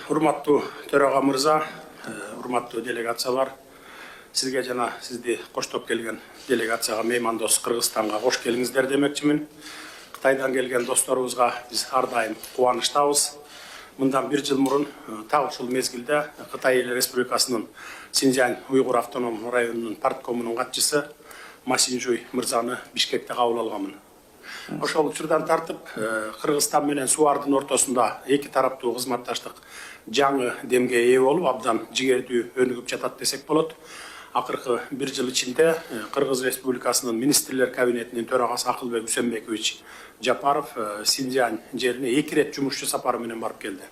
Урматтуу төраға мырза, урматтуу делегациялар, сизге жана сизди коштоп келген делегацияга меймандос Кыргызстанга кош келиңиздер демекчимин. Кытайдан келген досторубузга биз ар дайым кубанычтабыз. Мындан бир жыл мурун так ушул мезгилде Кытай Эл Республикасынын Синьцзянь уйгур автоном районунун парткомунун катчысы Ма Синьжуй мырзаны Бишкекте кабыл алганмын. Ошол учурдан тартып Кыргызстан менен Суардын ортосунда эки тараптуу кызматташтык жаңы демге ээ болуп, абдан жигердүү өнүгүп жатат десек болот. Акыркы бир жыл ичинде Кыргыз Республикасынын министрлер кабинетинин төрагасы Акылбек Үсенбекович Жапаров Синьцзянь жерине эки рет жумушчу сапары менен барып келди.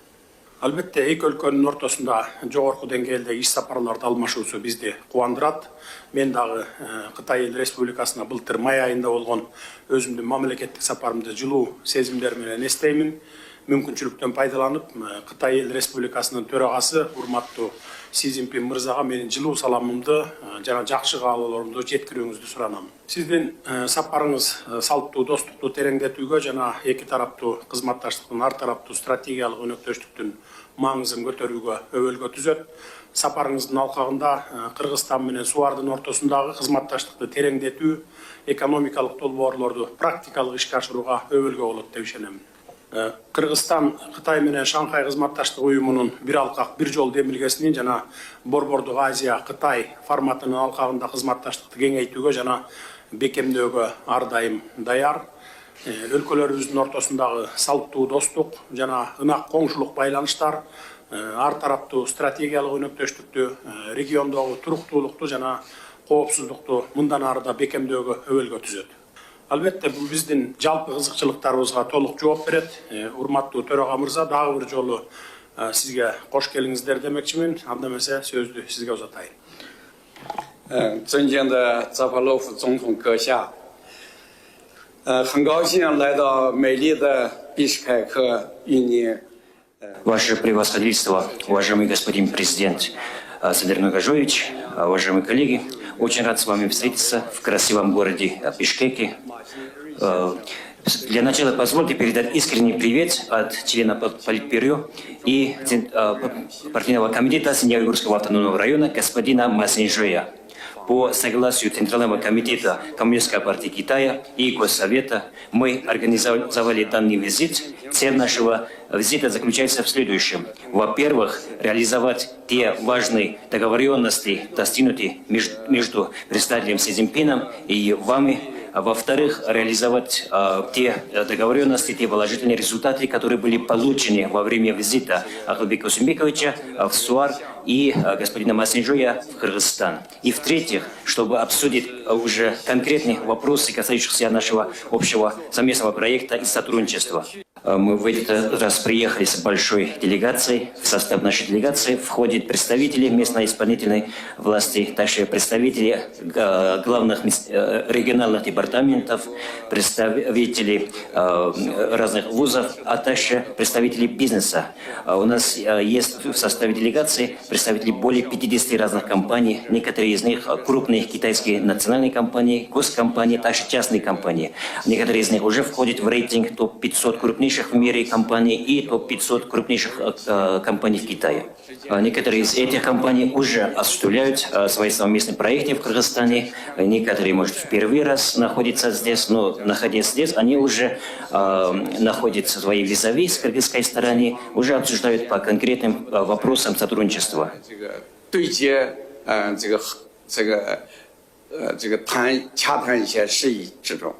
Албетте, эки өлкөнүн ортосунда жогорку деңгээлдеги иш сапарларды алмашуусу бизди кубандырат. Мен дагы Кытай Эл Республикасына былтыр май айында болгон өзүмдүн мамлекеттик сапарымды жылуу сезимдер менен эстеймин. Мүмкүнчүлүктөн пайдаланып, Кытай Эл Республикасынын төрагасы урматтуу Си Цзиньпин мырзага менин жылуу саламымды жана жакшы каалоолорумду жеткирүүңүздү суранам. Сиздин сапарыңыз салттуу достукту тереңдетүүгө жана эки тараптуу кызматташтыктын ар тараптуу стратегиялык өнөктөштүктүн маңызын көтөрүүгө өбөлгө түзөт. Сапарыңыздын алкагында Кыргызстан менен Суардын ортосундагы кызматташтыкты тереңдетүү, экономикалык долбоорлорду практикалык ишке ашырууга өбөлгө болот деп ишенем. Кыргызстан Кытай менен Шанхай кызматташтык уюмунун бир алкак бир жол демилгесинин жана Борбордук Азия Кытай форматынын алкагында кызматташтыкты кеңейтүүгө жана бекемдөөгө ар дайым даяр. Өлкөлөрүбүздүн ортосундагы салттуу достук жана ынак коңшулук байланыштар ар тараптуу стратегиялык өнөктөштүктү, региондогу туруктуулукту жана коопсуздукту мындан ары да бекемдөөгө өбөлгө түзөт. Албетте, бул биздин жалпы кызыкчылыктарыбызга толук жооп берет. Урматтуу төрага мырза, дагы бир жолу сизге кош келиңиздер демекчимин. Анда эмесе сөздү сизге узатайын. 尊敬的扎巴洛夫总统阁下，很高兴来到美丽的比什凯克与您。Ваше превосходительство, уважаемый господин президент Садыр Нургажоевич, уважаемые коллеги, очень рад с вами встретиться в красивом городе Бишкеке. Для начала позвольте передать искренний привет от члена Политбюро и партийного комитета Синьцзянь-Уйгурского автономного района господина Ма Синьжуя. По согласию Центрального комитета Коммунистической партии Китая и Госсовета мы организовали данный визит. Цель нашего визита заключается в следующем. Во-первых, реализовать те важные договоренности, достигнутые между представителем Си Цзиньпином и вами. Во-вторых, реализовать те договоренности, те положительные результаты, которые были получены во время визита Акылбека Усенбековича в СУАР и господина Ма Синьжуя в Кыргызстан. И в-третьих, чтобы обсудить уже конкретные вопросы, касающиеся нашего общего совместного проекта и сотрудничества. Мы в этот раз приехали с большой делегацией. В состав нашей делегации входят представители местной исполнительной власти, также представители главных региональных департаментов, представители разных вузов, а также представители бизнеса. У нас есть в составе делегации представители более 50 разных компаний, некоторые из них крупные китайские национальные компании, госкомпании, также частные компании. Некоторые из них уже входят в рейтинг топ-500 крупнейших в мире компаний и топ-500 крупнейших компаний в Китае. Некоторые из этих компаний уже осуществляют свои совместные проекты в Кыргызстане. Некоторые, может, в первый раз находятся здесь, но находясь здесь, они уже находят свои визави с кыргызской стороны, уже обсуждают по конкретным вопросам сотрудничества. 谈一些事宜之中。